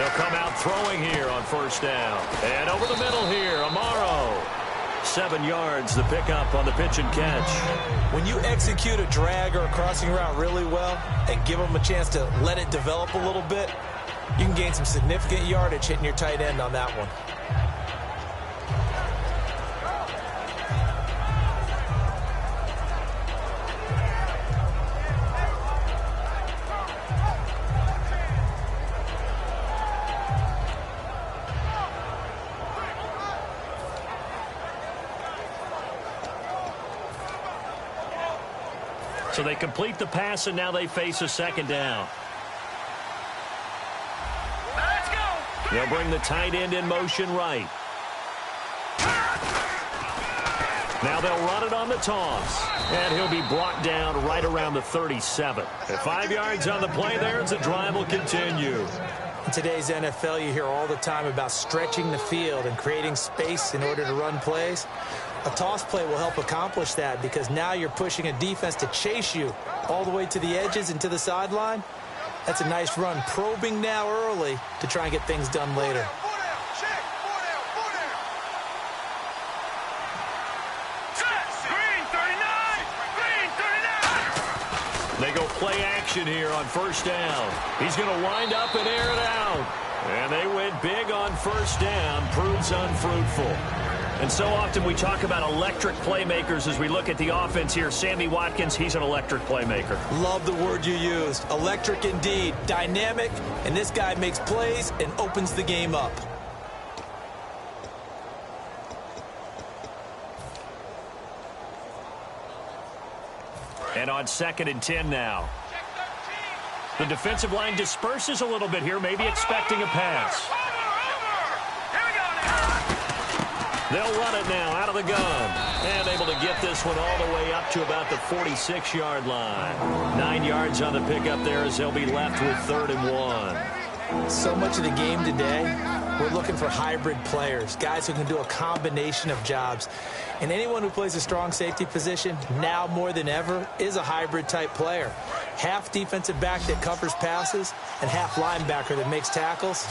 They'll come out throwing here on first down. And over the middle here, Amaro. 7 yards, the pickup on the pitch and catch. When you execute a drag or a crossing route really well and give them a chance to let it develop a little bit, you can gain some significant yardage hitting your tight end on that one. So they complete the pass, and now they face a second down. Let's go. They'll bring the tight end in motion right. Now they'll run it on the toss. And he'll be brought down right around the 37. At 5 yards on the play there, as the drive will continue. In today's NFL, you hear all the time about stretching the field and creating space in order to run plays. A toss play will help accomplish that because now you're pushing a defense to chase you all the way to the edges and to the sideline. That's a nice run. Probing now early to try and get things done later. They go play action here on first down. He's going to wind up and air it out. And they went big on first down. Proves unfruitful. And so often we talk about electric playmakers as we look at the offense here. Sammy Watkins, he's an electric playmaker. Love the word you used. Electric indeed. Dynamic. And this guy makes plays and opens the game up. And on 2nd and 10 now. The defensive line disperses a little bit here, maybe expecting a pass. They'll run it now out of the gun. And able to get this one all the way up to about the 46-yard line. 9 yards on the pickup there as they'll be left with 3rd and 1. So much of the game today, we're looking for hybrid players, guys who can do a combination of jobs. And anyone who plays a strong safety position, now more than ever, is a hybrid type player. Half defensive back that covers passes and half linebacker that makes tackles.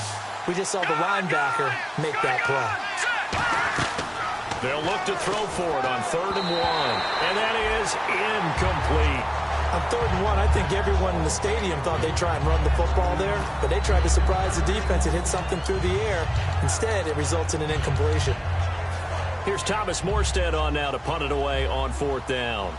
We just saw the linebacker make that play. They'll look to throw for it on 3rd and 1. And that is incomplete. On 3rd and 1, I think everyone in the stadium thought they'd try and run the football there, but they tried to surprise the defense and hit something through the air. Instead, it results in an incompletion. Here's Thomas Morstead on now to punt it away on 4th down.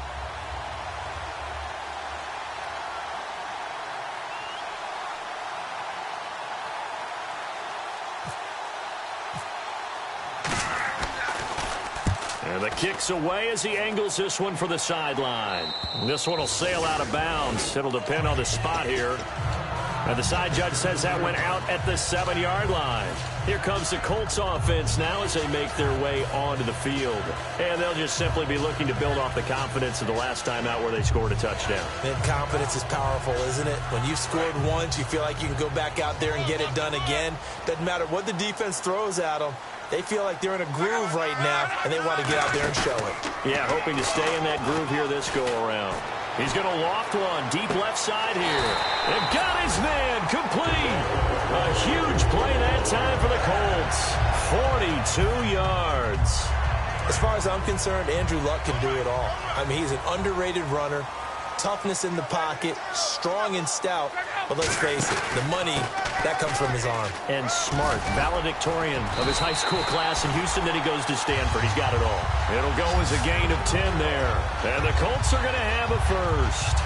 And the kick's away as he angles this one for the sideline. This one will sail out of bounds. It'll depend on the spot here. And the side judge says that went out at the 7-yard line. Here comes the Colts offense now as they make their way onto the field. And they'll just simply be looking to build off the confidence of the last time out where they scored a touchdown. And confidence is powerful, isn't it? When you've scored once, you feel like you can go back out there and get it done again. Doesn't matter what the defense throws at them. They feel like they're in a groove right now, and they want to get out there and show it. Yeah, hoping to stay in that groove here this go-around. He's going to loft one deep left side here. And got his man complete. A huge play that time for the Colts. 42 yards. As far as I'm concerned, Andrew Luck can do it all. I mean, he's an underrated runner. Toughness in the pocket, strong and stout, but let's face it, the money, that comes from his arm. And smart, valedictorian of his high school class in Houston, then he goes to Stanford. He's got it all. It'll go as a gain of 10 there. And the Colts are going to have a first.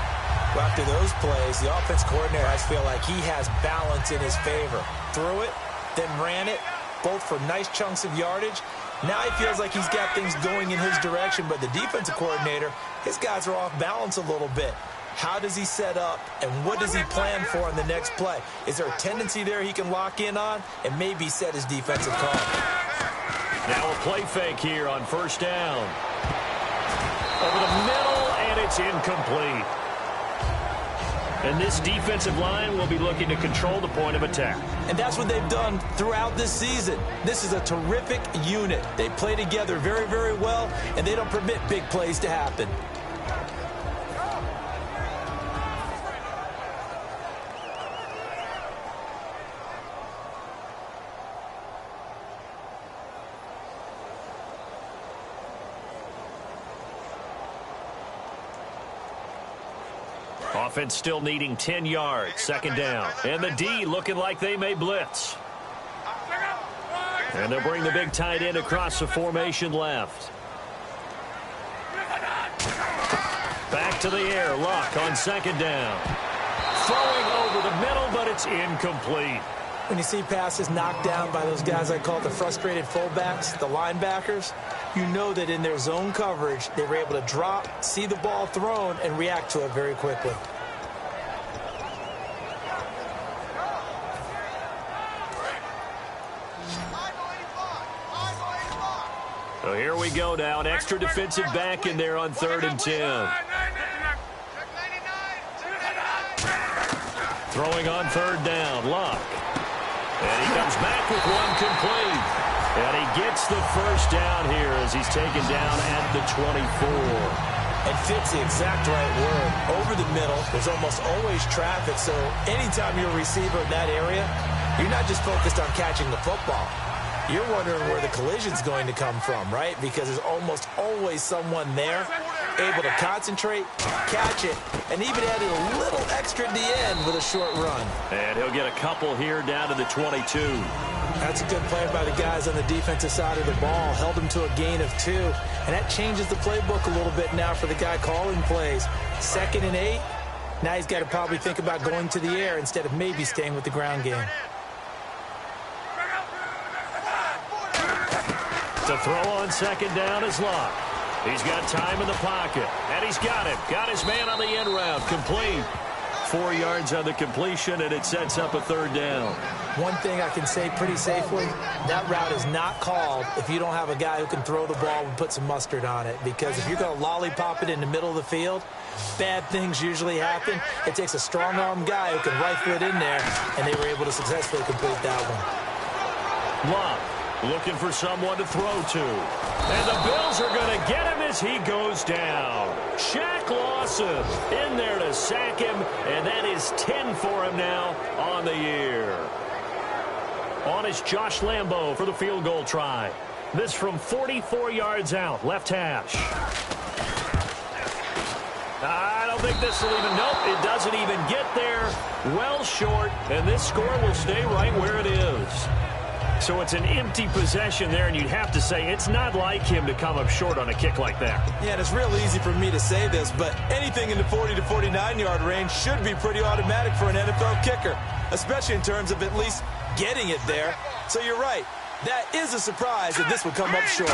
Well, after those plays, the offense coordinator has feel like he has balance in his favor. Threw it, then ran it, both for nice chunks of yardage. Now he feels like he's got things going in his direction, but the defensive coordinator, his guys are off balance a little bit. How does he set up, and what does he plan for in the next play? Is there a tendency there he can lock in on and maybe set his defensive call? Now a play fake here on first down. Over the middle, and it's incomplete. And this defensive line will be looking to control the point of attack. And that's what they've done throughout this season. This is a terrific unit. They play together very, very well, and they don't permit big plays to happen. Offense still needing 10 yards. Second down. And the D looking like they may blitz. And they'll bring the big tight end across the formation left. Back to the air. Luck on second down. Throwing over the middle, but it's incomplete. When you see passes knocked down by those guys I call the frustrated fullbacks, the linebackers, you know that in their zone coverage, they were able to drop, see the ball thrown, and react to it very quickly. So here we go now. An extra defensive back in there on 3rd and 10. Throwing on 3rd down. Luck. And he comes back with one complete. And he gets the first down here as he's taken down at the 24. And fits the exact right word. Over the middle, there's almost always traffic. So anytime you're a receiver in that area, you're not just focused on catching the football. You're wondering where the collision's going to come from, right? Because there's almost always someone there able to concentrate, catch it, and even added a little extra at the end with a short run. And he'll get a couple here down to the 22. That's a good play by the guys on the defensive side of the ball. Held him to a gain of 2. And that changes the playbook a little bit now for the guy calling plays. 2nd and 8. Now he's got to probably think about going to the air instead of maybe staying with the ground game. To throw on second down is Luck. He's got time in the pocket. And he's got it. Got his man on the end route. Complete. 4 yards on the completion, and it sets up a 3rd down. One thing I can say pretty safely, that route is not called if you don't have a guy who can throw the ball and put some mustard on it. Because if you're going to lollipop it in the middle of the field, bad things usually happen. It takes a strong-arm guy who can rifle it in there, and they were able to successfully complete that one. Luck. Looking for someone to throw to. And the Bills are going to get him as he goes down. Shaq Lawson in there to sack him, and that is 10 for him now on the year. On is Josh Lambo for the field goal try. This from 44 yards out, left hash. I don't think this will even, nope, it doesn't even get there. Well short, and this score will stay right where it is. So it's an empty possession there, and you'd have to say it's not like him to come up short on a kick like that. Yeah, and it's real easy for me to say this, but anything in the 40 to 49-yard range should be pretty automatic for an NFL kicker, especially in terms of at least getting it there. So you're right. That is a surprise that this would come up short.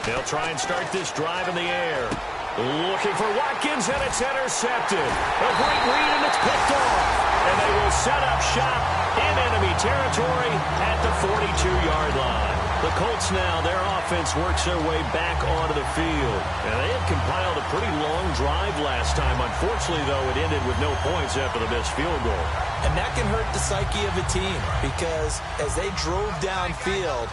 They'll try and start this drive in the air. Looking for Watkins, and it's intercepted. A great read, and it's picked off. And they will set up shop in enemy territory at the 42-yard line. The Colts now, their offense works their way back onto the field. And they had compiled a pretty long drive last time. Unfortunately, though, it ended with no points after the missed field goal. And that can hurt the psyche of a team because as they drove downfield,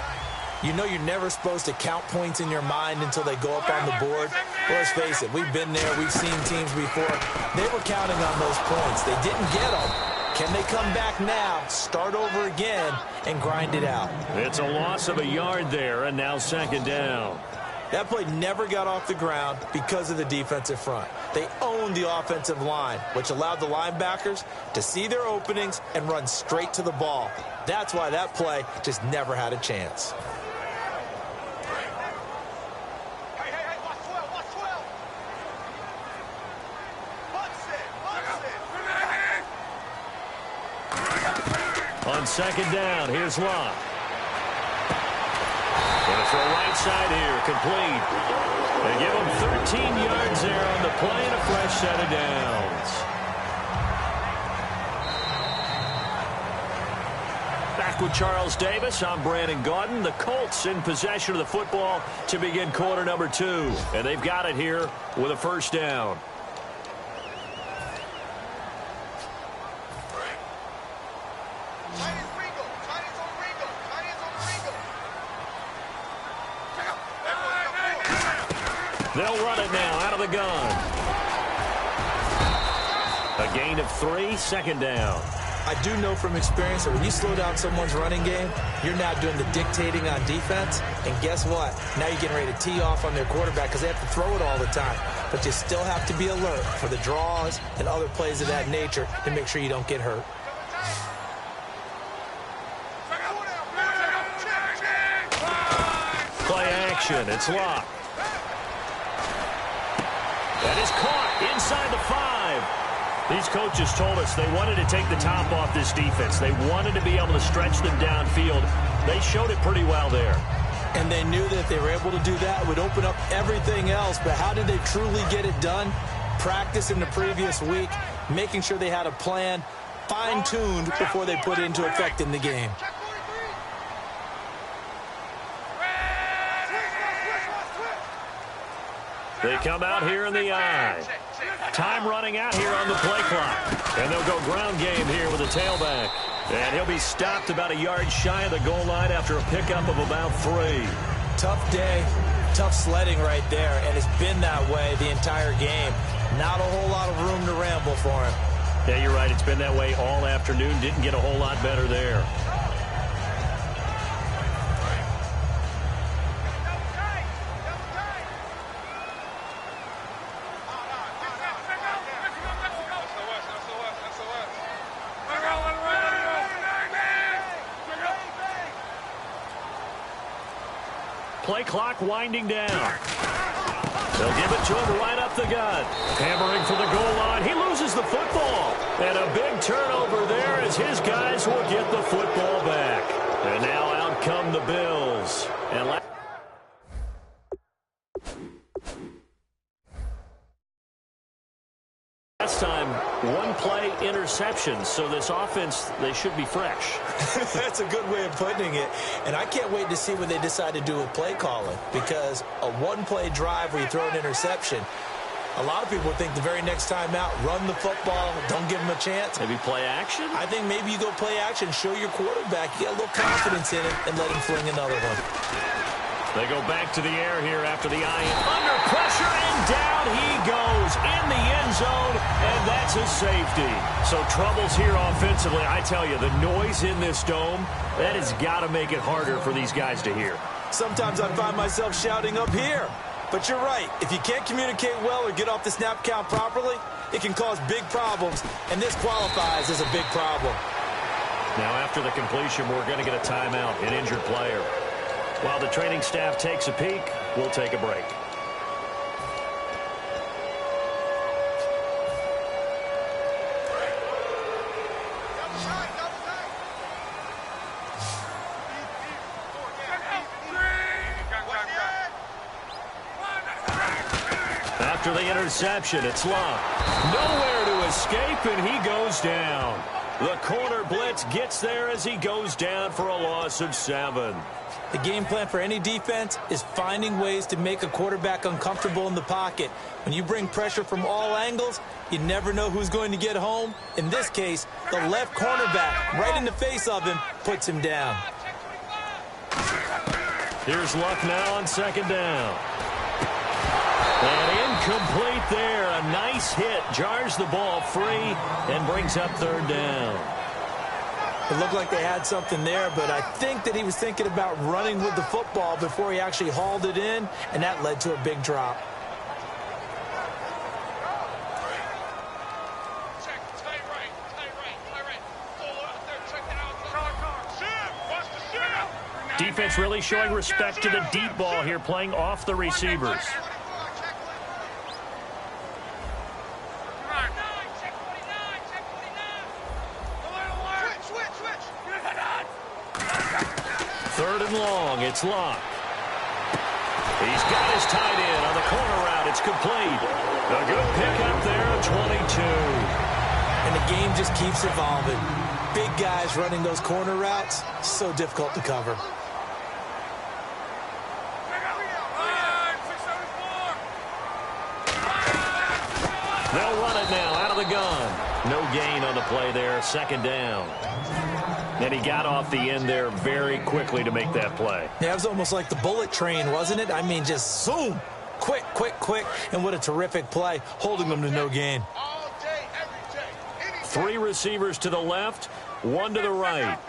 you know you're never supposed to count points in your mind until they go up on the board. Well, let's face it, we've been there, we've seen teams before. They were counting on those points. They didn't get them. Can they come back now, start over again, and grind it out? It's a loss of a yard there, and now second down. That play never got off the ground because of the defensive front. They owned the offensive line, which allowed the linebackers to see their openings and run straight to the ball. That's why that play just never had a chance. On second down, here's Luck. Going to throw right side here, complete. They give him 13 yards there on the play and a fresh set of downs. Back with Charles Davis, I'm Brandon Gaudin. The Colts in possession of the football to begin quarter number 2. And they've got it here with a first down. They'll run it now out of the gun. A gain of 3, second down. I do know from experience that when you slow down someone's running game, you're now doing the dictating on defense. And guess what? Now you're getting ready to tee off on their quarterback because they have to throw it all the time. But you still have to be alert for the draws and other plays of that nature to make sure you don't get hurt. Play action. It's locked. That is caught inside the 5. These coaches told us they wanted to take the top off this defense. They wanted to be able to stretch them downfield. They showed it pretty well there. And they knew that if they were able to do that, it would open up everything else. But how did they truly get it done? Practice in the previous week, making sure they had a plan, fine-tuned before they put it into effect in the game. They come out here in the eye. Time running out here on the play clock. And they'll go ground game here with a tailback. And he'll be stopped about a yard shy of the goal line after a pickup of about 3. Tough day, tough sledding right there, and it's been that way the entire game. Not a whole lot of room to ramble for him. Yeah, you're right. It's been that way all afternoon. Didn't get a whole lot better there. Play clock winding down. They'll give it to him right up the gut. Hammering for the goal line. He loses the football. And a big turnover there as his guys will get the football back. And now out come the Bills. And last time, one-play interception, so this offense, they should be fresh. That's a good way of putting it. And I can't wait to see what they decide to do with play calling, because a one-play drive where you throw an interception, a lot of people think the very next time out, run the football, don't give them a chance. Maybe play action? I think maybe you go play action, show your quarterback, you get a little confidence in it, and let him fling another one. They go back to the air here after the eye. Under pressure, and down he goes in the end zone, and that's a safety. So troubles here offensively. I tell you, the noise in this dome, that has got to make it harder for these guys to hear. Sometimes I find myself shouting up here. But you're right. If you can't communicate well or get off the snap count properly, it can cause big problems, and this qualifies as a big problem. Now, after the completion, we're going to get a timeout, an injured player. While the training staff takes a peek, we'll take a break. After the interception, it's locked. Nowhere to escape, and he goes down. The corner blitz gets there as he goes down for a loss of 7. The game plan for any defense is finding ways to make a quarterback uncomfortable in the pocket. When you bring pressure from all angles, you never know who's going to get home. In this case, the left cornerback, right in the face of him, puts him down. Here's Luck now on second down. And incomplete there. A nice hit. Jars the ball free and brings up third down. It looked like they had something there, but I think that he was thinking about running with the football before he actually hauled it in, and that led to a big drop. Defense really showing respect to the deep ball here, playing off the receivers. Third and long, it's Lock. He's got his tight end on the corner route. It's complete. A good pickup there, 22. And the game just keeps evolving. Big guys running those corner routes, so difficult to cover. They'll run it now out of the gun. No gain on the play there, second down. And he got off the end there very quickly to make that play. Yeah, it was almost like the bullet train, wasn't it? I mean, just zoom. Quick, quick, quick. And what a terrific play, holding them to no gain. 3 receivers to the left, One to the right.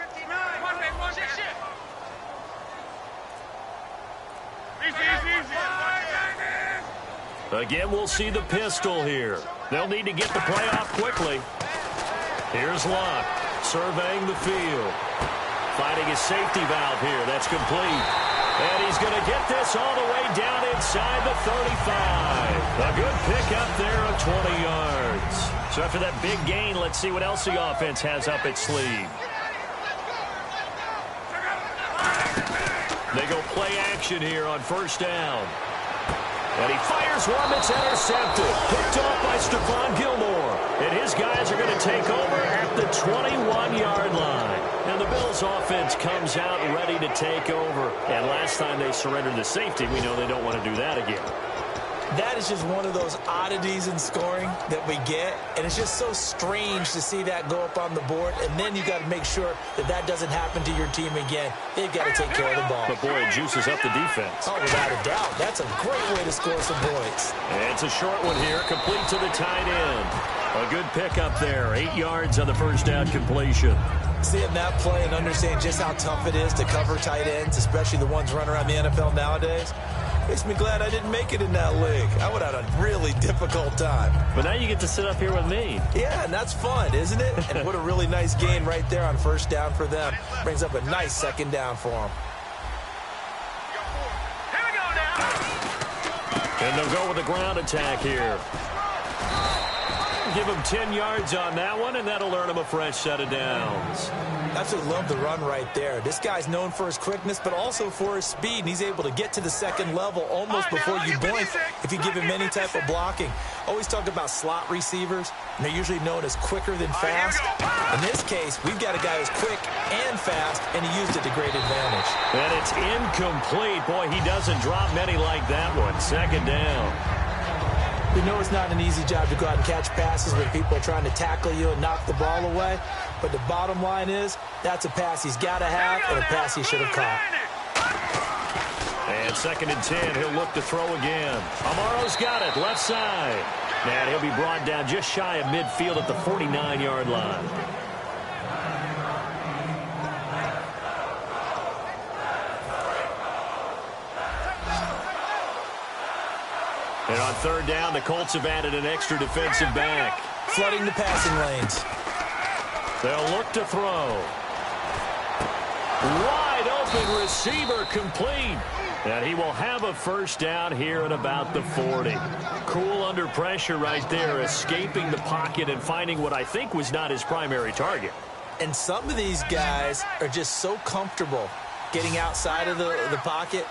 Again, we'll see the pistol here. They'll need to get the play off quickly. Here's Luck, surveying the field. Finding his safety valve here. That's complete. And he's going to get this all the way down inside the 35. A good pickup there of 20 yards. So after that big gain, let's see what else the offense has up its sleeve. They go play action here on first down. And he fires one that's intercepted. Picked off by Stephon Gilmore. And his guys are going to take over at the 21-yard line. And the Bills offense comes out ready to take over. And last time they surrendered the safety, we know they don't want to do that again. That is just one of those oddities in scoring that we get, and it's just so strange to see that go up on the board, and then you got to make sure that that doesn't happen to your team again. They've got to take care of the ball. But, boy, it juices up the defense. Oh, without a doubt. That's a great way to score some points. And it's a short one here, complete to the tight end. A good pickup there, 8 yards on the first down completion. Seeing that play and understanding just how tough it is to cover tight ends, especially the ones running around the NFL nowadays, makes me glad I didn't make it in that league. I would have had a really difficult time. But now you get to sit up here with me. Yeah, and that's fun, isn't it? And what a really nice gain right there on first down for them. Brings up a nice second down for them. And they'll go with a ground attack here. Give him 10 yards on that one, and that'll earn him a fresh set of downs. Absolutely love the run right there. This guy's known for his quickness, but also for his speed. And he's able to get to the second level almost before you blink if you give him any type of blocking. Always talk about slot receivers, and they're usually known as quicker than fast. In this case, we've got a guy who's quick and fast, and he used it to great advantage. And it's incomplete. Boy, he doesn't drop many like that one. Second down. We know it's not an easy job to go out and catch passes when people are trying to tackle you and knock the ball away. But the bottom line is, that's a pass he's got to have and a pass he should have caught. And 2nd and 10, he'll look to throw again. Amaro's got it, left side. And he'll be brought down just shy of midfield at the 49-yard line. And on 3rd down, the Colts have added an extra defensive back. Flooding the passing lanes. They'll look to throw. Wide open receiver complete. And he will have a first down here at about the 40. Cool under pressure right there, escaping the pocket and finding what I think was not his primary target. And some of these guys are just so comfortable getting outside of the pocket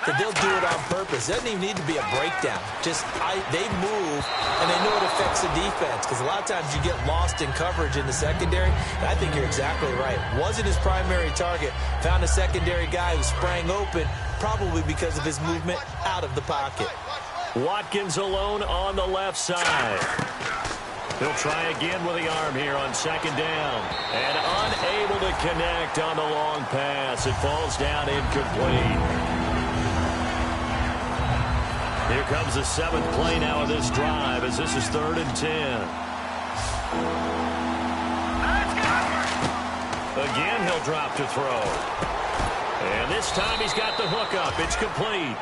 that they'll do it on purpose. It doesn't even need to be a breakdown. Just they move, and they know it affects the defense, because a lot of times you get lost in coverage in the secondary, and I think you're exactly right. Wasn't his primary target. Found a secondary guy who sprang open, probably because of his movement out of the pocket. Watkins alone on the left side. He'll try again with the arm here on 2nd down. And unable to connect on the long pass. It falls down incomplete. Here comes the 7th play now of this drive, as this is 3rd and 10. Again, he'll drop to throw. And this time he's got the hookup. It's complete.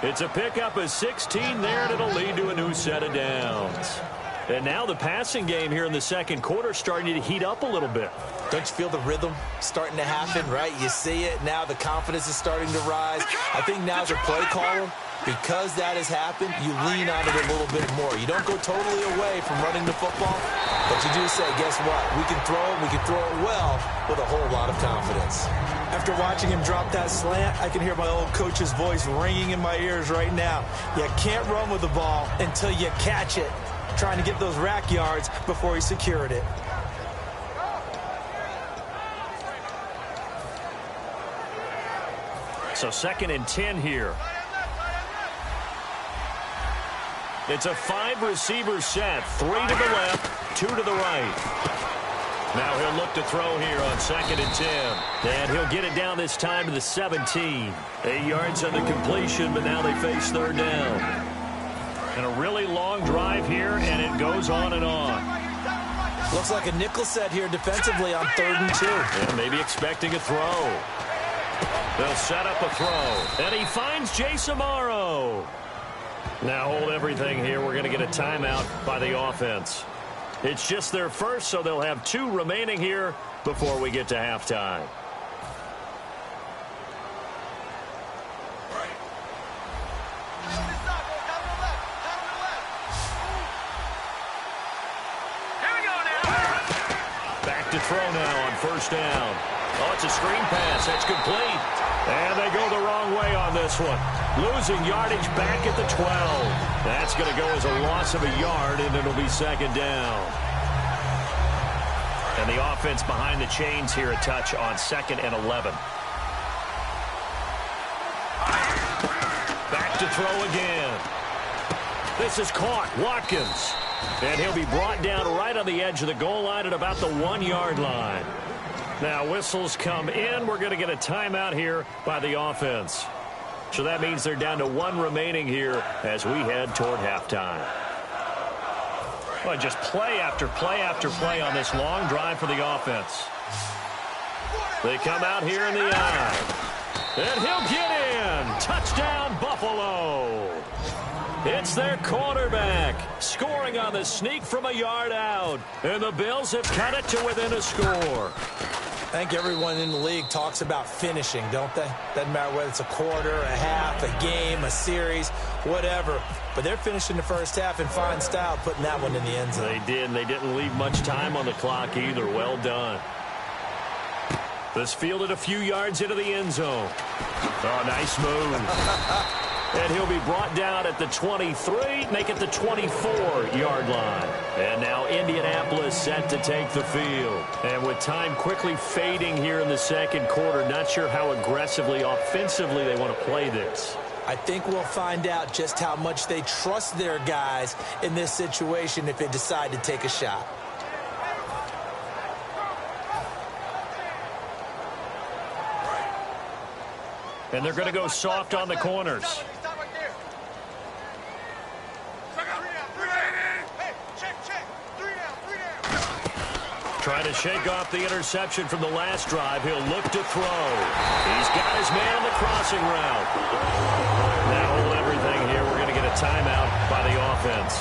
It's a pickup of 16 there, and it'll lead to a new set of downs. And now the passing game here in the 2nd quarter starting to heat up a little bit. Don't you feel the rhythm starting to happen, right? You see it. Now the confidence is starting to rise. I think now as a play caller, because that has happened, you lean on it a little bit more. You don't go totally away from running the football, but you do say, guess what? We can throw it. We can throw it well with a whole lot of confidence. After watching him drop that slant, I can hear my old coach's voice ringing in my ears right now. You can't run with the ball until you catch it. Trying to get those rack yards before he secured it. So 2nd and 10 here. It's a 5-receiver set. 3 to the left, 2 to the right. Now he'll look to throw here on 2nd and 10. And he'll get it down this time to the 17. 8 yards on the completion, but now they face 3rd down. And a really long drive here, and it goes on and on. Looks like a nickel set here defensively on 3rd and 2. Yeah, maybe expecting a throw. They'll set up a throw. And he finds Jason Amaro. Now hold everything here. We're going to get a timeout by the offense. It's just their first, so they'll have 2 remaining here before we get to halftime. Back to throw now on 1st down. Oh, it's a screen pass. That's complete. And they go the wrong way on this one. Losing yardage back at the 12. That's going to go as a loss of a yard, and it'll be 2nd down. And the offense behind the chains here a touch on 2nd and 11. Back to throw again. This is caught. Watkins. And he'll be brought down right on the edge of the goal line at about the 1-yard line. Now whistles come in. We're going to get a timeout here by the offense. So that means they're down to 1 remaining here as we head toward halftime. Well, just play after play after play on this long drive for the offense. They come out here in the eye. And he'll get in. Touchdown, Buffalo. It's their quarterback scoring on the sneak from a yard out. And the Bills have cut it to within a score. I think everyone in the league talks about finishing, don't they? Doesn't matter whether it's a quarter, a half, a game, a series, whatever. But they're finishing the first half in fine style, putting that one in the end zone. They did, and they didn't leave much time on the clock either. Well done. This fielded a few yards into the end zone. Oh, nice move. And he'll be brought down at the 23, make it the 24-yard line. And now Indianapolis set to take the field. And with time quickly fading here in the 2nd quarter, not sure how aggressively, offensively they want to play this. I think we'll find out just how much they trust their guys in this situation if they decide to take a shot. And they're going to go soft on the corners. Trying to shake off the interception from the last drive. He'll look to throw. He's got his man on the crossing route. Now hold everything here. We're going to get a timeout by the offense.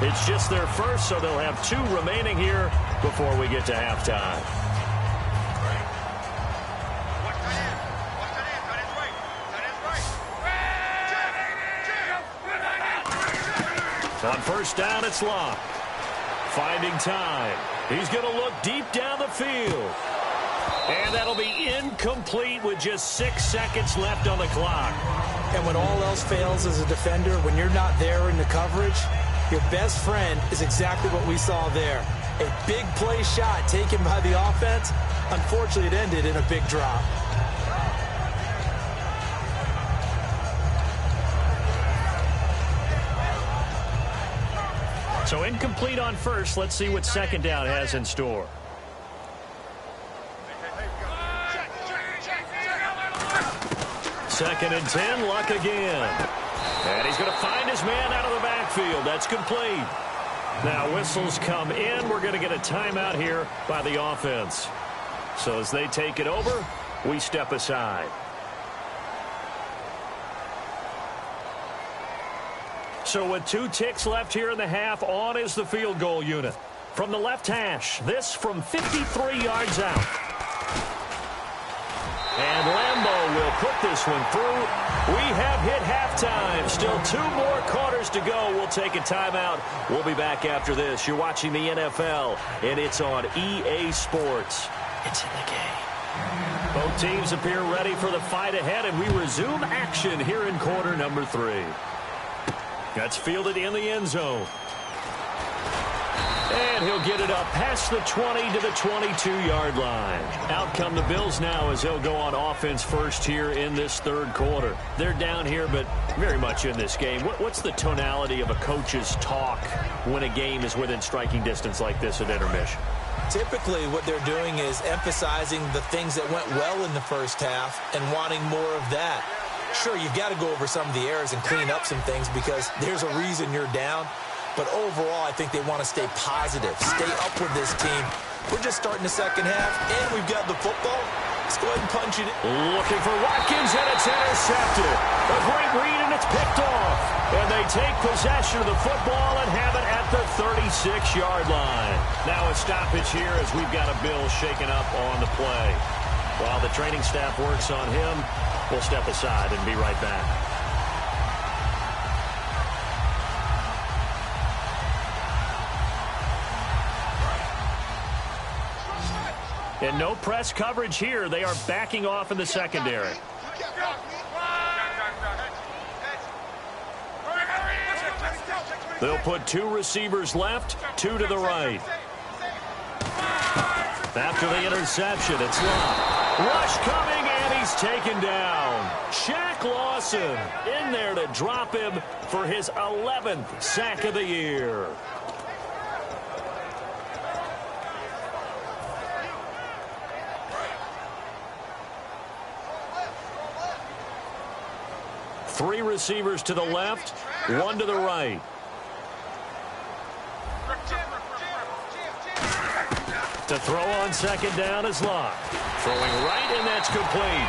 It's just their first, so they'll have 2 remaining here before we get to halftime. On 1st down, it's locked. Finding time. He's going to look deep down the field. And that'll be incomplete with just 6 seconds left on the clock. And when all else fails as a defender, when you're not there in the coverage, your best friend is exactly what we saw there. A big play shot taken by the offense. Unfortunately, it ended in a big drop. So incomplete on 1st. Let's see what 2nd down has in store. Second and 10, Luck again. And he's going to find his man out of the backfield. That's complete. Now whistles come in. We're going to get a timeout here by the offense. So as they take it over, we step aside. So with 2 ticks left here in the half, on is the field goal unit. From the left hash, this from 53 yards out. And Lambeau will put this one through. We have hit halftime. Still 2 more quarters to go. We'll take a timeout. We'll be back after this. You're watching the NFL, and it's on EA Sports. It's in the game. Both teams appear ready for the fight ahead, and we resume action here in quarter number 3. That's fielded in the end zone. And he'll get it up past the 20 to the 22-yard line. Out come the Bills now as they'll go on offense first here in this 3rd quarter. They're down here, but very much in this game. What's the tonality of a coach's talk when a game is within striking distance like this at intermission? Typically, what they're doing is emphasizing the things that went well in the first half and wanting more of that. Sure, you've got to go over some of the errors and clean up some things because there's a reason you're down. But overall, I think they want to stay positive, stay up with this team. We're just starting the second half, and we've got the football. Let's go ahead and punch it. Looking for Watkins, and it's intercepted. A great read, and it's picked off. And they take possession of the football and have it at the 36-yard line. Now a stoppage here as we've got a Bill shaken up on the play. While the training staff works on him, we'll step aside and be right back. And no press coverage here. They are backing off in the secondary. They'll put 2 receivers left, 2 to the right. After the interception, it's Love. Rush coming, and he's taken down. Shaq Lawson in there to drop him for his 11th sack of the year. Three receivers to the left, 1 to the right. To throw on second down is Locke. Throwing right, and that's complete.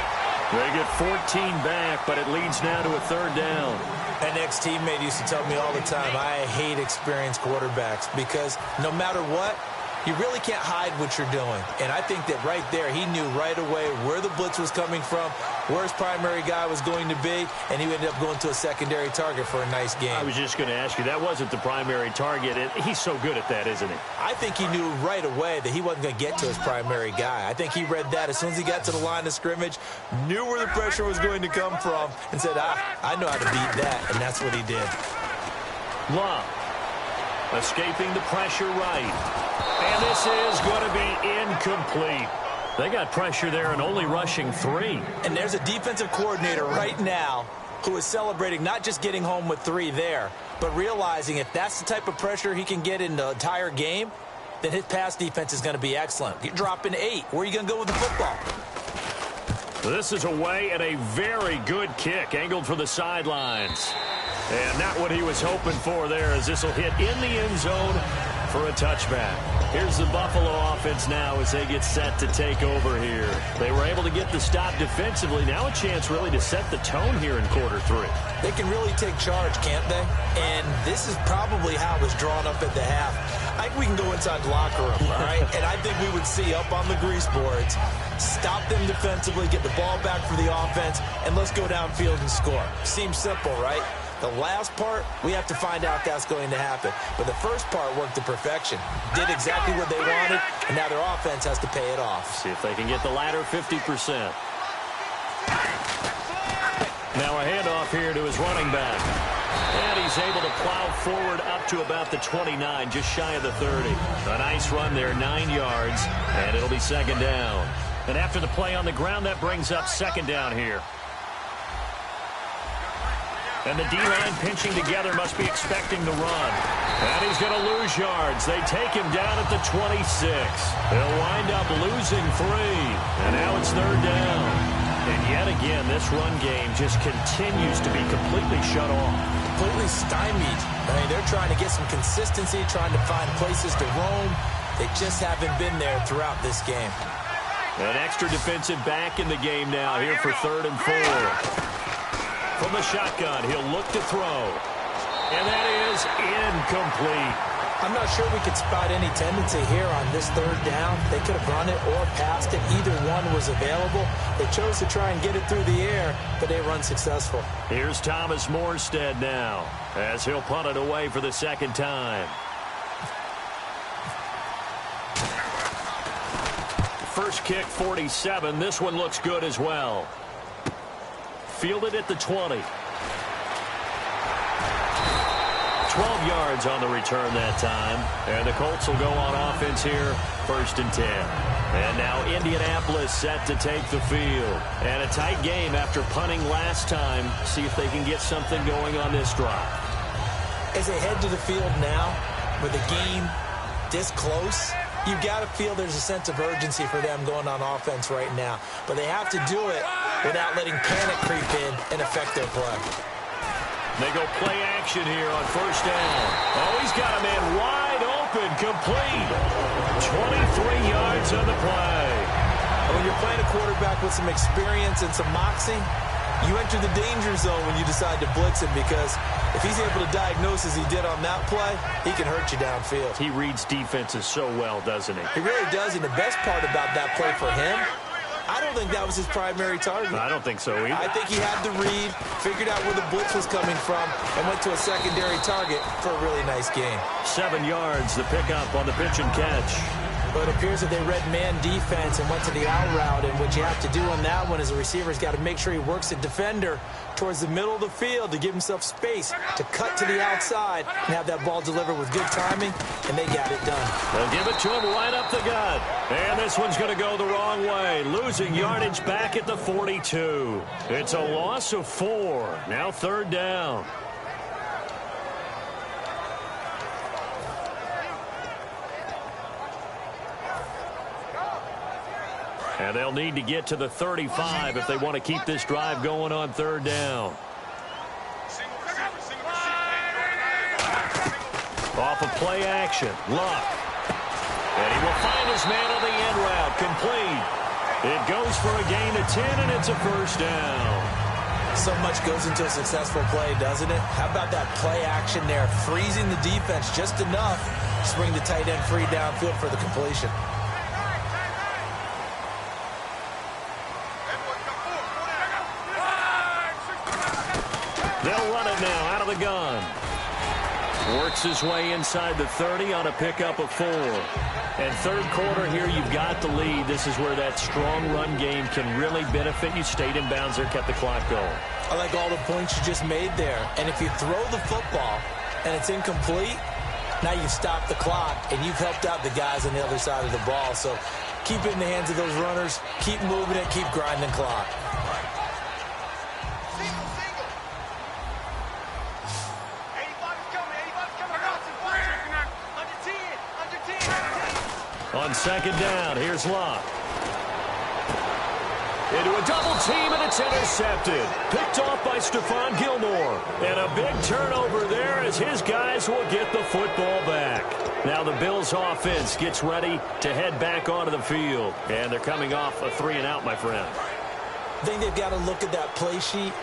They get 14 back, but it leads now to a 3rd down. An ex-teammate used to tell me all the time, I hate experienced quarterbacks because no matter what, you really can't hide what you're doing. And I think that right there, he knew right away where the blitz was coming from, where his primary guy was going to be, and he ended up going to a secondary target for a nice game. I was just going to ask you, that wasn't the primary target. He's so good at that, isn't he? I think he knew right away that he wasn't going to get to his primary guy. I think he read that as soon as he got to the line of scrimmage, knew where the pressure was going to come from, and said, I know how to beat that, and that's what he did. Love escaping the pressure right. And this is going to be incomplete. They got pressure there and only rushing 3. And there's a defensive coordinator right now who is celebrating not just getting home with 3 there, but realizing if that's the type of pressure he can get in the entire game, then his pass defense is going to be excellent. You're dropping 8. Where are you going to go with the football? This is away and a very good kick angled for the sidelines. And not what he was hoping for there, as this will hit in the end zone for a touchback. Here's the Buffalo offense now as they get set to take over here. They were able to get the stop defensively. Now a chance really to set the tone here in quarter 3. They can really take charge, can't they? And this is probably how it was drawn up at the half. I think we can go inside the locker room, all right? And I think we would see up on the grease boards, stop them defensively, get the ball back for the offense, and let's go downfield and score. Seems simple, right? The last part, we have to find out if that's going to happen. But the first part worked to perfection. Did exactly what they wanted, and now their offense has to pay it off. See if they can get the latter 50%. Now a handoff here to his running back. And he's able to plow forward up to about the 29, just shy of the 30. A nice run there, 9 yards, and it'll be 2nd down. And after the play on the ground, that brings up 2nd down here. And the D-line pinching together must be expecting the run. And he's going to lose yards. They take him down at the 26. They'll wind up losing 3. And now it's 3rd down. And yet again, this run game just continues to be completely shut off. Completely stymied. I mean, they're trying to get some consistency, trying to find places to roam. They just haven't been there throughout this game. An extra defensive back in the game now here for 3rd and 4. From the shotgun, he'll look to throw. And that is incomplete. I'm not sure we could spot any tendency here on this 3rd down. They could have run it or passed it. Either one was available. They chose to try and get it through the air, but they were unsuccessful. Here's Thomas Morstead now, as he'll punt it away for the 2nd time. First kick, 47. This one looks good as well. Fielded at the 20. 12 yards on the return that time. And the Colts will go on offense here, 1st and 10. And now Indianapolis set to take the field. And a tight game after punting last time. See if they can get something going on this drive. As they head to the field now, with the game this close, you've got to feel there's a sense of urgency for them going on offense right now. But they have to do it without letting panic creep in and affect their play. They go play action here on first down. Oh, he's got a man wide open, complete. 23 yards on the play. When you're playing a quarterback with some experience and some moxie, you enter the danger zone when you decide to blitz him, because if he's able to diagnose as he did on that play, he can hurt you downfield. He reads defenses so well, doesn't he? He really does, and the best part about that play for him, I don't think that was his primary target. I don't think so either. I think he had the read, figured out where the blitz was coming from, and went to a secondary target for a really nice gain. 7 yards, the pickup on the pitch and catch. But it appears that they read man defense and went to the out route, and what you have to do on that one is a receiver's got to make sure he works a defender towards the middle of the field to give himself space to cut to the outside and have that ball delivered with good timing, and they got it done. They'll give it to him right up the gut. And this one's going to go the wrong way, losing yardage back at the 42. It's a loss of 4. Now third down. And they'll need to get to the 35 if they want to keep this drive going on third down. Off of play action, Luck. And he will find his man on the end route, complete. It goes for a gain of 10, and it's a first down. So much goes into a successful play, doesn't it? How about that play action there, freezing the defense just enough to bring the tight end free downfield for the completion. They'll run it now out of the gun. Works his way inside the 30 on a pickup of 4. And third quarter here, you've got the lead. This is where that strong run game can really benefit you. Stayed in bounds there, kept the clock going. I like all the points you just made there. And if you throw the football and it's incomplete, now you've stopped the clock and you've helped out the guys on the other side of the ball. So keep it in the hands of those runners. Keep moving it. Keep grinding clock. On second down, here's Luck. Into a double team, and it's intercepted. Picked off by Stephon Gilmore. And a big turnover there as his guys will get the football back. Now the Bills offense gets ready to head back onto the field. And they're coming off a 3-and-out, my friend. I think they've got to look at that play sheet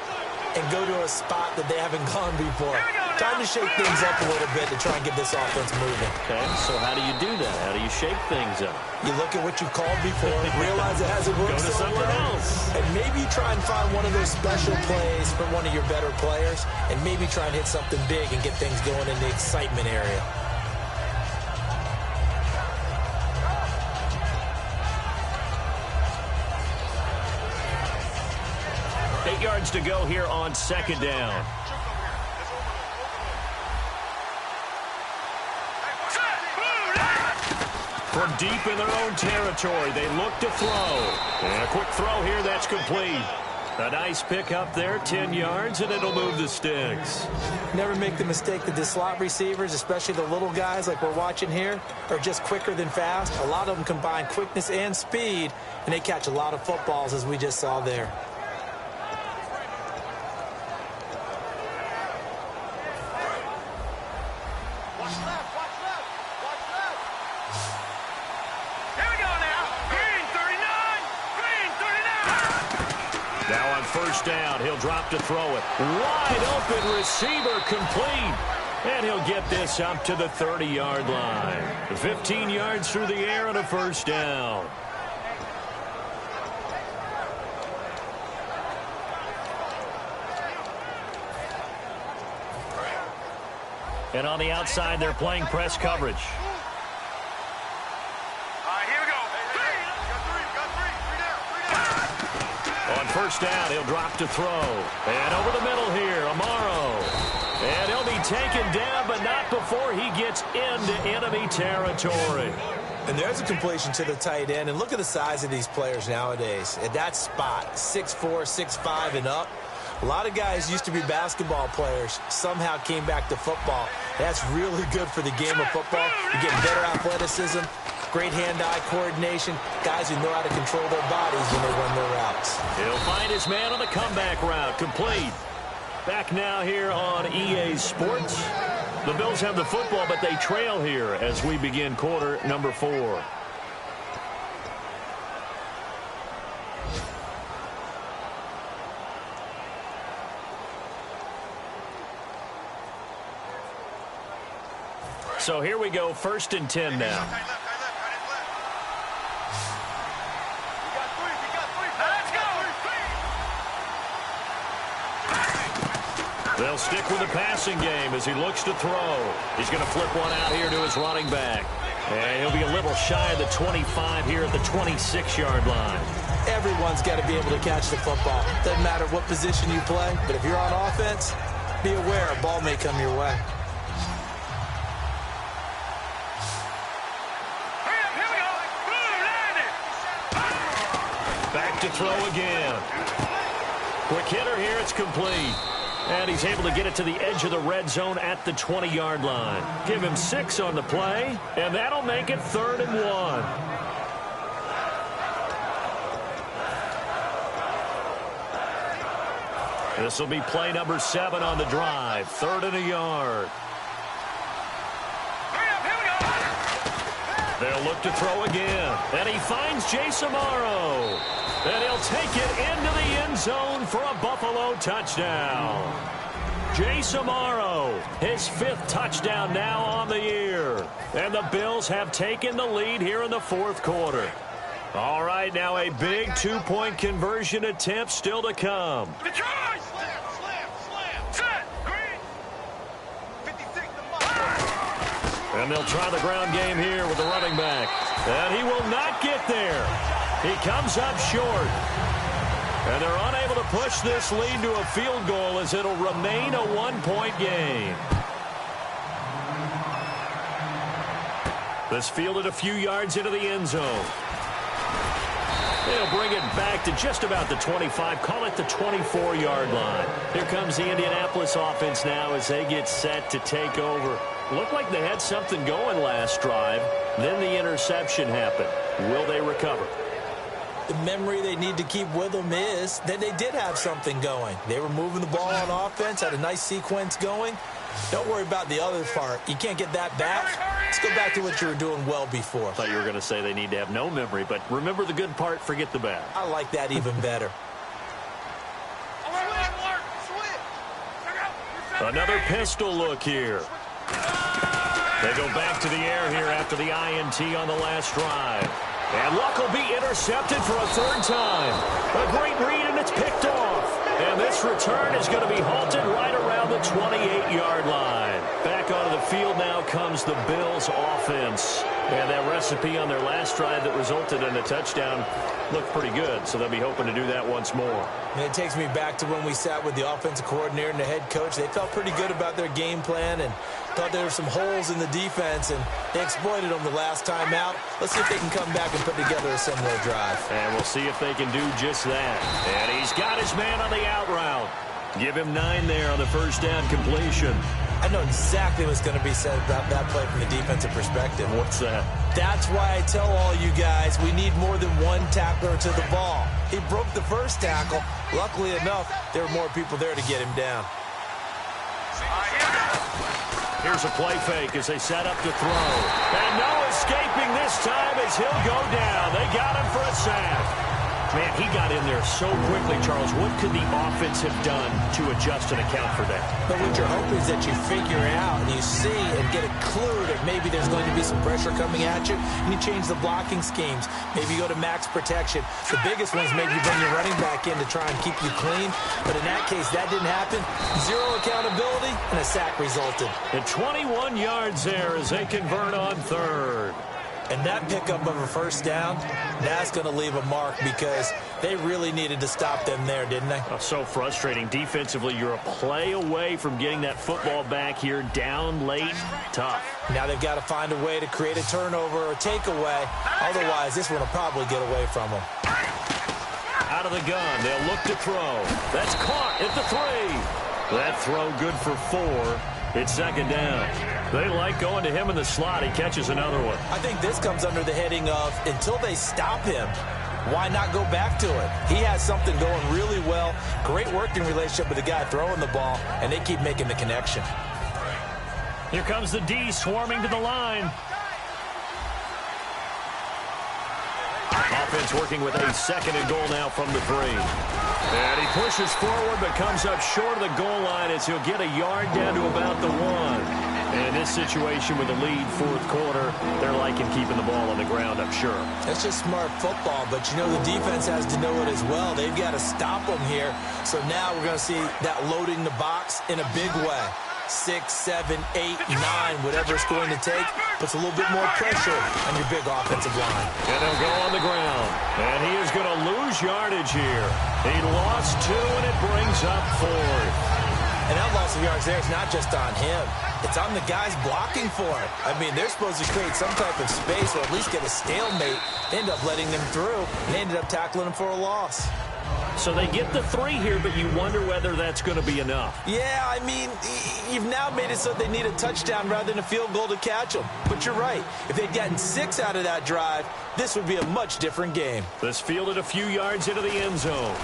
and go to a spot that they haven't gone before. Time to shake things up a little bit to try and get this offense moving. Okay, so how do you do that? How do you shake things up? You look at what you've called before, realize it hasn't worked so well, else. and maybe try and find one of those special plays from one of your better players, and maybe try and hit something big and get things going in the excitement area. Eight yards to go here on second down. From deep in their own territory, they look to throw. And a quick throw here, that's complete. A nice pick up there, 10 yards, and it'll move the sticks. Never make the mistake that the slot receivers, especially the little guys like we're watching here, are just quicker than fast. A lot of them combine quickness and speed, and they catch a lot of footballs, as we just saw there. First down, he'll drop to throw it. Wide open receiver, complete. And he'll get this up to the 30-yard line. 15 yards through the air and a first down. And on the outside, they're playing press coverage. First down, he'll drop to throw. And over the middle here, Amaro. And he'll be taken down, but not before he gets into enemy territory. And there's a completion to the tight end. And look at the size of these players nowadays. At that spot, 6'4", 6'5", and up. A lot of guys used to be basketball players, somehow came back to football. That's really good for the game of football. You're getting better athleticism, great hand-eye coordination, guys who know how to control their bodies when they run their routes. He'll find his man on the comeback route, complete. Back now here on EA Sports. The Bills have the football, but they trail here as we begin quarter number 4. So here we go, 1st and 10 now. They'll stick with the passing game as he looks to throw. He's going to flip one out here to his running back. And he'll be a little shy of the 25 here at the 26-yard line. Everyone's got to be able to catch the football. Doesn't matter what position you play, but if you're on offense, be aware a ball may come your way. Back to throw again. Quick hitter here, it's complete. And he's able to get it to the edge of the red zone at the 20-yard line. Give him 6 on the play, and that'll make it 3rd and 1. This will be play number 7 on the drive. 3rd and a yard. They'll look to throw again. And he finds Jason Amaro. And he'll take it into the end zone for a Buffalo touchdown. Jason Amaro, his 5th touchdown now on the year. And the Bills have taken the lead here in the 4th quarter. All right, now a big 2-point conversion attempt still to come. And they'll try the ground game here with the running back. And he will not get there. He comes up short. And they're unable to push this lead to a field goal as it'll remain a 1-point game. This fielded a few yards into the end zone. They'll bring it back to just about the 25, call it the 24-yard line. Here comes the Indianapolis offense now as they get set to take over. Looked like they had something going last drive. Then the interception happened. Will they recover? The memory they need to keep with them is that they did have something going. They were moving the ball on offense, had a nice sequence going. Don't worry about the other part. You can't get that back. Let's go back to what you were doing well before. I thought you were going to say they need to have no memory, but remember the good part, forget the bad. I like that even better. Another pistol look here. They go back to the air here after the INT on the last drive. And Luck will be intercepted for a 3rd time. A great read, and it's picked off. And this return is going to be halted right around the 28-yard line. Back onto the field now comes the Bills offense. And that recipe on their last drive that resulted in a touchdown looked pretty good, so they'll be hoping to do that once more. And it takes me back to when we sat with the offensive coordinator and the head coach. They felt pretty good about their game plan and thought there were some holes in the defense, and they exploited them the last time out. Let's see if they can come back and put together a similar drive. And we'll see if they can do just that. And he's got his man on the out route. Give him 9 there on the 1st down completion. I know exactly what's going to be said about that play from the defensive perspective. What's that? That's why I tell all you guys we need more than one tackler to the ball. He broke the 1st tackle. Luckily enough, there were more people there to get him down. Here's a play fake as they set up to throw. And no escaping this time as he'll go down. They got him for a sack. Man, he got in there so quickly, Charles. What could the offense have done to adjust and account for that? But what you're hoping is that you figure out and you see and get a clue that maybe there's going to be some pressure coming at you, and you change the blocking schemes. Maybe you go to max protection. The biggest ones maybe you bring your running back in to try and keep you clean. But in that case, that didn't happen. 0 accountability, and a sack resulted. And 21 yards there as they convert on 3rd. And that pickup of a 1st down, that's going to leave a mark because they really needed to stop them there, didn't they? Oh, so frustrating. Defensively, you're a play away from getting that football back here down late. Tough. Now they've got to find a way to create a turnover or takeaway. Otherwise, this one will probably get away from them. Out of the gun. They'll look to throw. That's caught at the 3. That throw good for 4. It's 2nd down. They like going to him in the slot. He catches another one. I think this comes under the heading of until they stop him, why not go back to it? He has something going really well. Great working relationship with the guy throwing the ball, and they keep making the connection. Here comes the D swarming to the line. Offense working with a second and goal now from the 3. And he pushes forward but comes up short of the goal line as he'll get a yard down to about the 1. And in this situation with the lead, fourth quarter, they're liking keeping the ball on the ground, I'm sure. That's just smart football, but you know the defense has to know it as well. They've got to stop them here. So now we're going to see that loading the box in a big way. 6, 7, 8, 9, whatever it's going to take, puts a little bit more pressure on your big offensive line. And they'll go on the ground. And he is going to lose yardage here. He lost 2, and it brings up 4th. And that loss of yards there is not just on him. It's on the guys blocking for it. I mean, they're supposed to create some type of space or at least get a stalemate. They end up letting them through, and they ended up tackling him for a loss. So they get the 3 here, but you wonder whether that's going to be enough. Yeah, I mean, you've now made it so they need a touchdown rather than a field goal to catch them. But you're right. If they'd gotten 6 out of that drive, this would be a much different game. This fielded a few yards into the end zone.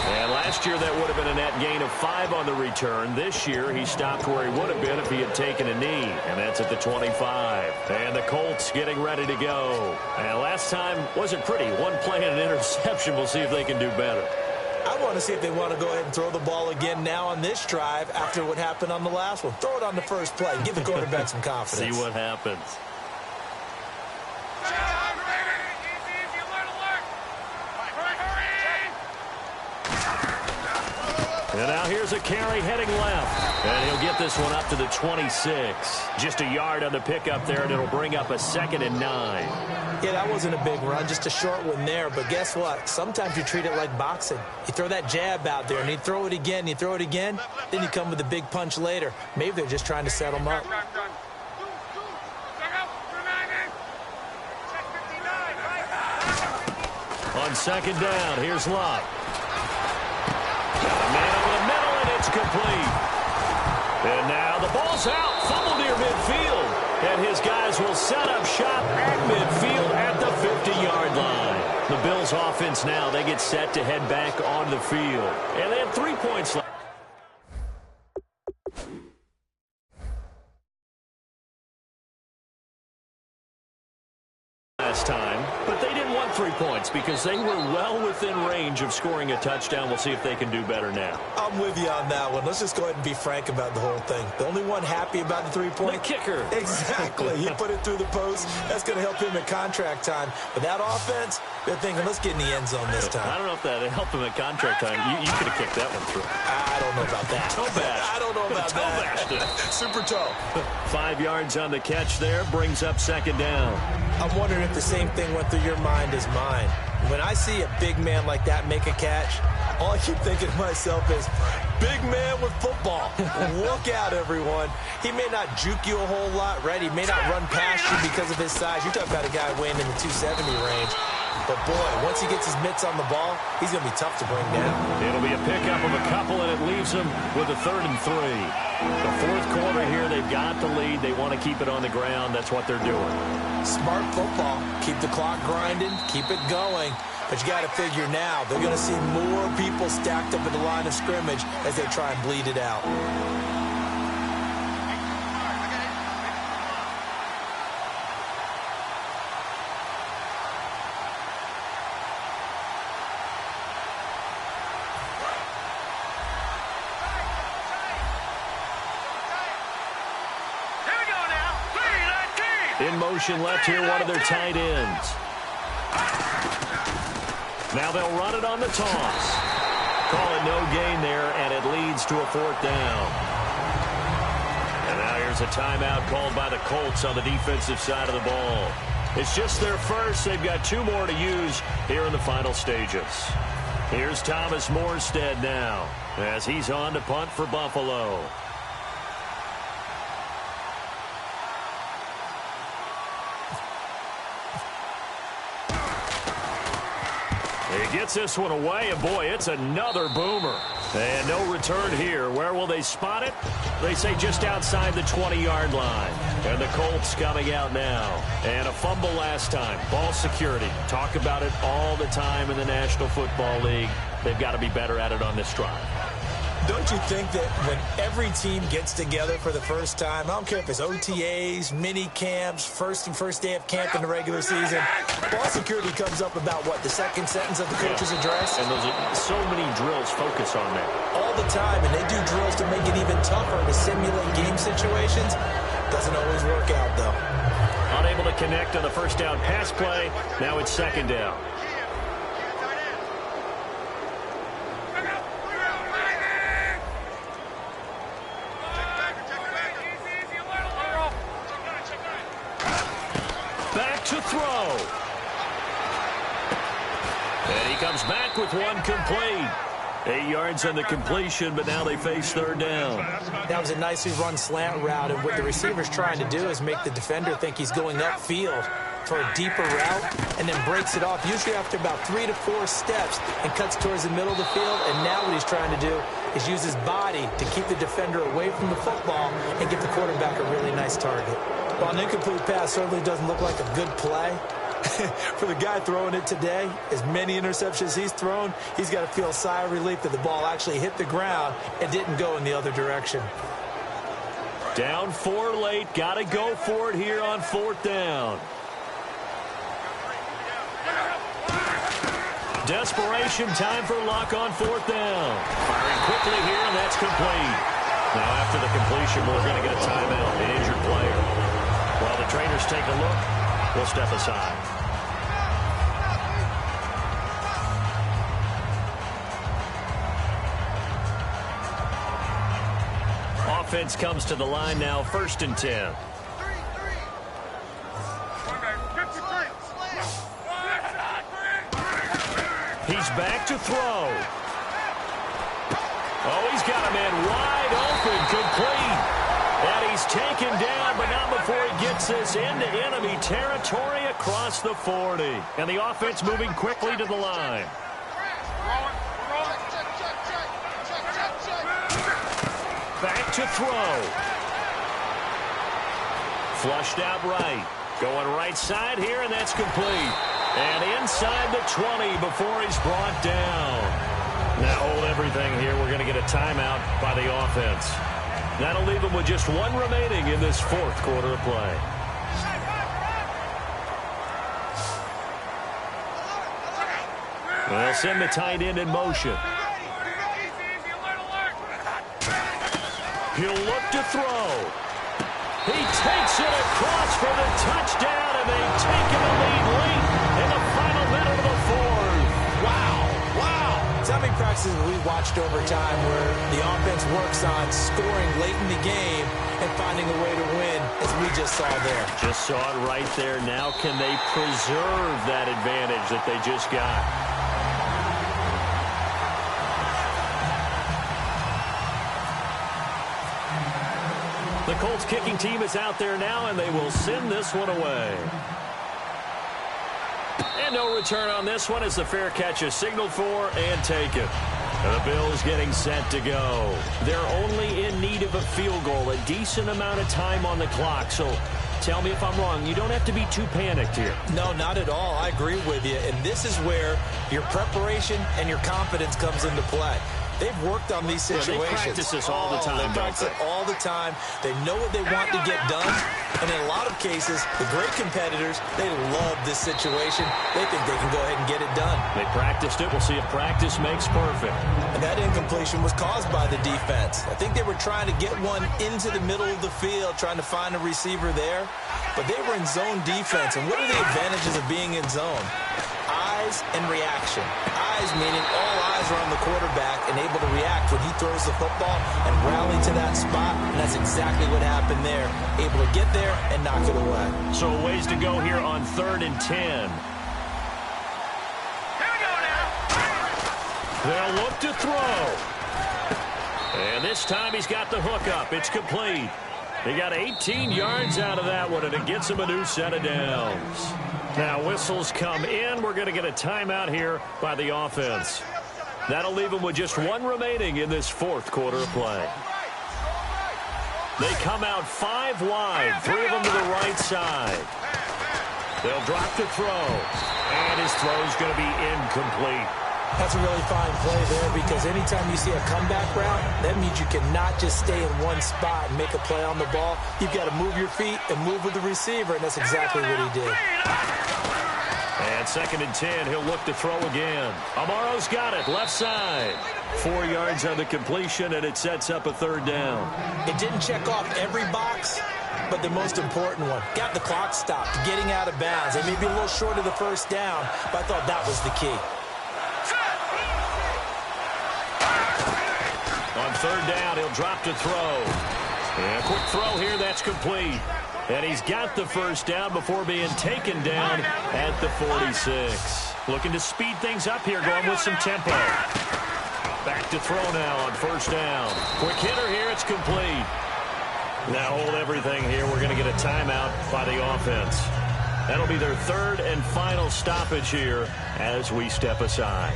And last year that would have been a net gain of 5 on the return. This year he stopped where he would have been if he had taken a knee. And that's at the 25. And the Colts getting ready to go. And last time wasn't pretty. One play and an interception. We'll see if they can do better. I want to see if they want to go ahead and throw the ball again now on this drive after what happened on the last one. Throw it on the first play. Give the quarterback some confidence. See what happens. And now here's a carry heading left. And he'll get this one up to the 26. Just a yard on the pickup there, and it'll bring up a 2nd and 9. Yeah, that wasn't a big run, just a short one there. But guess what? Sometimes you treat it like boxing. You throw that jab out there, and you throw it again, you throw it again, then you come with a big punch later. Maybe they're just trying to set them up. On 2nd down, here's Love. Got a man over the middle, and it's complete. And now the ball's out, fumble near midfield. And his guys will set up shop at midfield at the 50-yard line. The Bills' offense now, they get set to head back on the field. And they have 3 points left. Last time, but they didn't want 3 points because they were well within range of scoring a touchdown. We'll see if they can do better now. I'm with you on that one. Let's just go ahead and be frank about the whole thing. The only one happy about the 3-point? The kicker. Exactly. He put it through the post. That's going to help him at contract time. But that offense, they're thinking, let's get in the end zone this time. I don't know if that helped him at contract time. You could have kicked that one through. I don't know about that. Toe bash. I don't know about toe that. Bashed it. Super toe. 5 yards on the catch there. Brings up 2nd down. I'm wondering if the same thing went through your mind as mine. When I see a big man like that make a catch, all I keep thinking to myself is, big man with football. Look out, everyone. He may not juke you a whole lot, right? He may not run past you because of his size. You're talking about a guy weighing in the 270 range. But, boy, once he gets his mitts on the ball, he's going to be tough to bring down. It'll be a pickup of a couple, and it leaves him with a 3rd and 3. The fourth quarter here, they've got the lead. They want to keep it on the ground. That's what they're doing. Smart football. Keep the clock grinding. Keep it going. But you got to figure now, they're going to see more people stacked up at the line of scrimmage as they try and bleed it out. In motion left here, one of their tight ends. Now they'll run it on the toss. Call it no gain there, and it leads to a 4th down. And now here's a timeout called by the Colts on the defensive side of the ball. It's just their first. They've got 2 more to use here in the final stages. Here's Thomas Morstead now as he's on to punt for Buffalo. He gets this one away, and boy, it's another boomer. And no return here. Where will they spot it? They say just outside the 20-yard line. And the Colts coming out now. And a fumble last time. Ball security. Talk about it all the time in the National Football League. They've got to be better at it on this drive. Don't you think that when every team gets together for the first time, I don't care if it's OTAs, mini camps, first day of camp in the regular season, ball security comes up about, what, the second sentence of the coach's address? And those are so many drills focus on that. All the time, and they do drills to make it even tougher to simulate game situations. Doesn't always work out, though. Unable to connect on the first down pass play. Now it's second down. To throw. And he comes back with one complete. 8 yards on the completion, but now they face third down. That was a nicely run slant route, and what the receiver's trying to do is make the defender think he's going upfield for a deeper route, and then breaks it off, usually after about 3 to 4 steps, and cuts towards the middle of the field. And now what he's trying to do is use his body to keep the defender away from the football and give the quarterback a really nice target. While an incomplete pass certainly doesn't look like a good play, for the guy throwing it today, as many interceptions he's thrown, he's got to feel a sigh of relief that the ball actually hit the ground and didn't go in the other direction. Down 4 late. Got to go for it here on fourth down. Desperation time for Luck on fourth down. Firing quickly here, and that's complete. Now after the completion, we're going to get a timeout, an injured player. While the trainers take a look, we'll step aside. Offense comes to the line now, 1st and 10. He's back to throw. Oh, he's got a man wide open, complete. And he's taken down, but not before he gets this into enemy territory across the 40. And the offense moving quickly to the line. Back to throw. Flushed out right. Going right side here, and that's complete. And inside the 20 before he's brought down. Now hold everything here. We're going to get a timeout by the offense. That'll leave them with just 1 remaining in this 4th quarter of play. They'll send the tight end in motion. He'll look to throw. He takes it across for the touchdown, and they've taken the lead late in the final minute of the 4th. Wow. How many practices we watched over time where the offense works on scoring late in the game and finding a way to win, as we just saw there. Just saw it right there. Now can they preserve that advantage that they just got? The Colts kicking team is out there now, and they will send this one away. And no return on this one as the fair catch is signaled for and taken. And the Bills getting set to go. They're only in need of a field goal, a decent amount of time on the clock. So tell me if I'm wrong. You don't have to be too panicked here. No, not at all. I agree with you. And this is where your preparation and your confidence comes into play. They've worked on these situations. They practice this all the time. They practice it all the time. They know what they want to get done. And in a lot of cases, the great competitors, they love this situation. They think they can go ahead and get it done. They practiced it. We'll see if practice makes perfect. And that incompletion was caused by the defense. I think they were trying to get one into the middle of the field, trying to find a receiver there. But they were in zone defense. And what are the advantages of being in zone? Eyes and reaction. Eyes meaning all eyes are on the quarterback and able to react when he throws the football and rally to that spot. And that's exactly what happened there. Able to get there and knock it away. So a ways to go here on 3rd and 10. Here we go now. They'll look to throw. And this time he's got the hook up. It's complete. He got 18 yards out of that one, and it gets him a new set of downs. Now whistles come in. We're going to get a timeout here by the offense. That'll leave them with just one remaining in this fourth quarter of play. They come out 5 wide, 3 of them to the right side. They'll drop to throw, and his throw's going to be incomplete. That's a really fine play there, because anytime you see a comeback route, that means you cannot just stay in one spot and make a play on the ball. You've got to move your feet and move with the receiver, and that's exactly what he did. And 2nd and 10, he'll look to throw again. Amaro's got it, left side. 4 yards on the completion, and it sets up a 3rd down. It didn't check off every box, but the most important one. Got the clock stopped, getting out of bounds. They may be a little short of the 1st down, but I thought that was the key. On 3rd down, he'll drop to throw. And a quick throw here, that's complete. And he's got the 1st down before being taken down at the 46. Looking to speed things up here, going with some tempo. Back to throw now on 1st down. Quick hitter here, it's complete. Now hold everything here. We're going to get a timeout by the offense. That'll be their 3rd and final stoppage here as we step aside.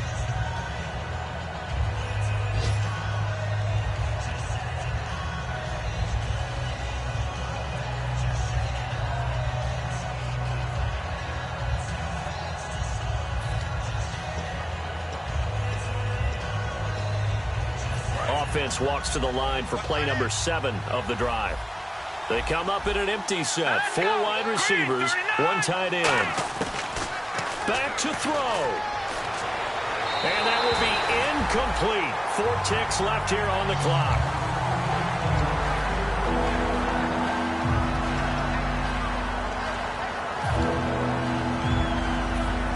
Offense walks to the line for play number 7 of the drive. They come up in an empty set. 4 wide receivers, 1 tight end. Back to throw. And that will be incomplete. 4 ticks left here on the clock.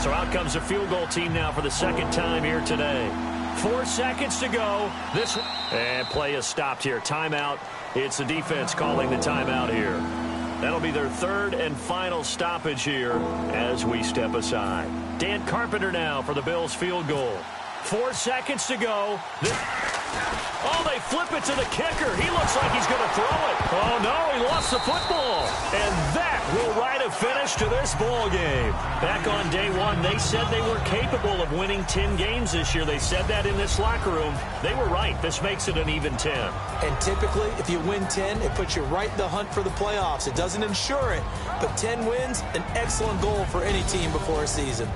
So out comes the field goal team now for the 2nd time here today. 4 seconds to go. And play is stopped here. Timeout. It's the defense calling the timeout here. That'll be their 3rd and final stoppage here as we step aside. Dan Carpenter now for the Bills field goal. 4 seconds to go. Oh, they flip it to the kicker. He looks like he's going to throw it. Oh, no, he lost the football. And that will write a finish to this ball game. Back on day 1, they said they were capable of winning 10 games this year. They said that in this locker room. They were right. This makes it an even 10. And typically, if you win 10, it puts you right in the hunt for the playoffs. It doesn't ensure it, but 10 wins, an excellent goal for any team before a season.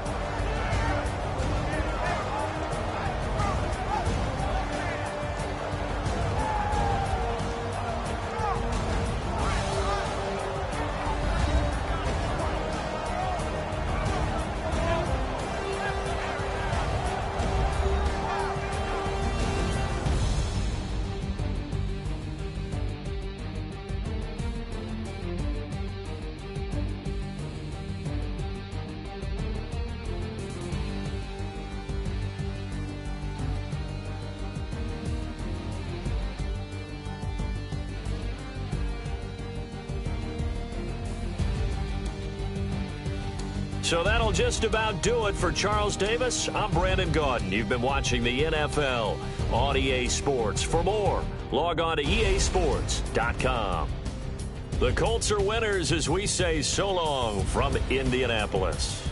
So that'll just about do it for Charles Davis. I'm Brandon Gaudin. You've been watching the NFL on EA Sports. For more, log on to easports.com. The Colts are winners as we say so long from Indianapolis.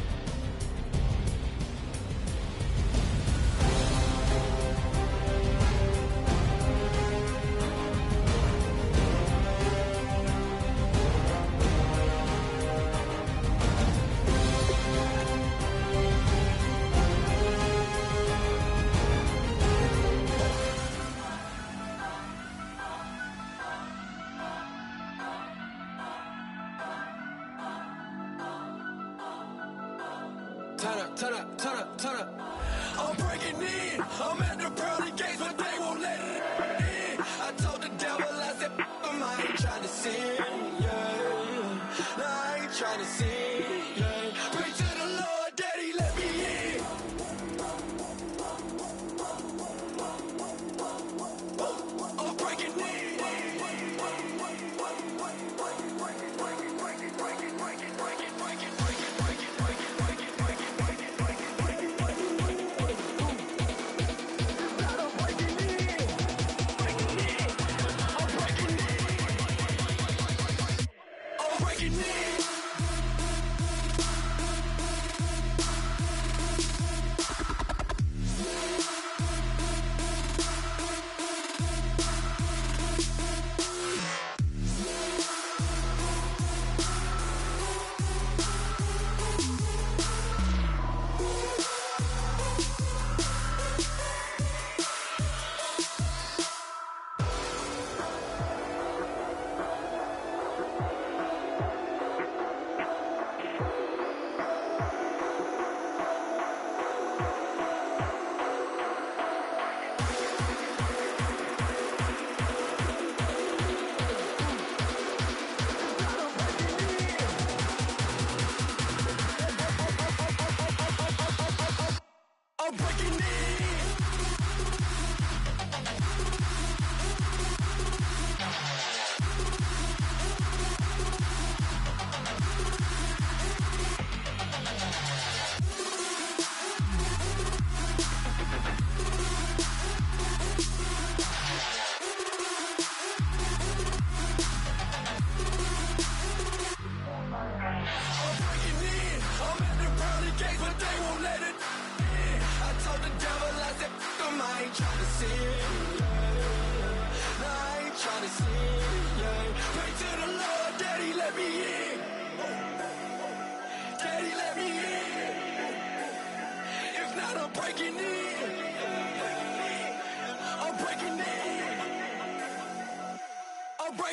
Turn up. I'm breaking in. I'm at the pearly gates, but they won't let it in. I told the devil, I said, I ain't trying to sin, yeah. No, I ain't trying to sin, yeah. Pray to the Lord, Daddy, let me in. I'm breaking in.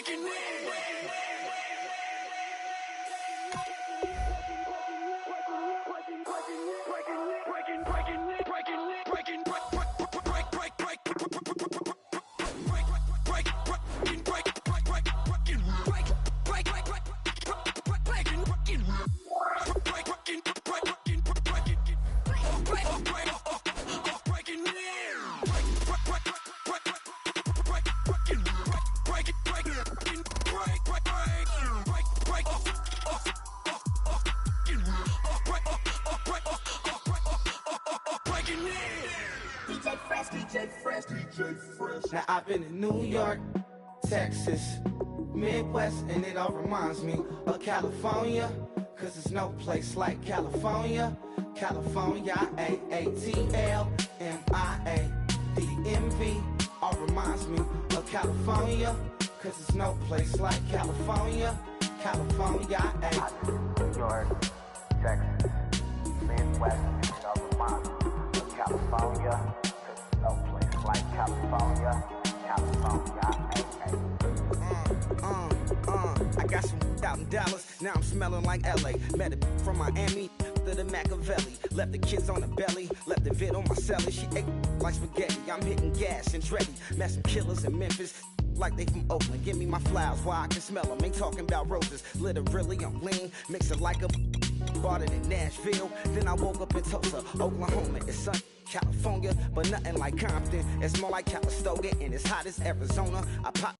breaking in. Now I've been in New York, Texas, Midwest, and it all reminds me of California, cause there's no place like California. California, A-A-T-L-M-I-A-D-M-V, all reminds me of California, cause there's no place like California. California, New York, Texas, Midwest, and it all reminds me of California, cause there's no place like California. California, I got some out in Dallas, now I'm smelling like LA. Met a from Miami to the Machiavelli. Left the kids on the belly, left the vid on my celly. She ate like spaghetti, I'm hitting gas and Dreddy. Met some killers in Memphis, like they from Oakland. Give me my flowers while I can smell them. Ain't talking about roses, literally I'm lean. Mix it like a bought it in Nashville. Then I woke up in Tulsa, Oklahoma. It's sunny, California, but nothing like Compton. It's more like Calistoga, and it's hot as Arizona. I pop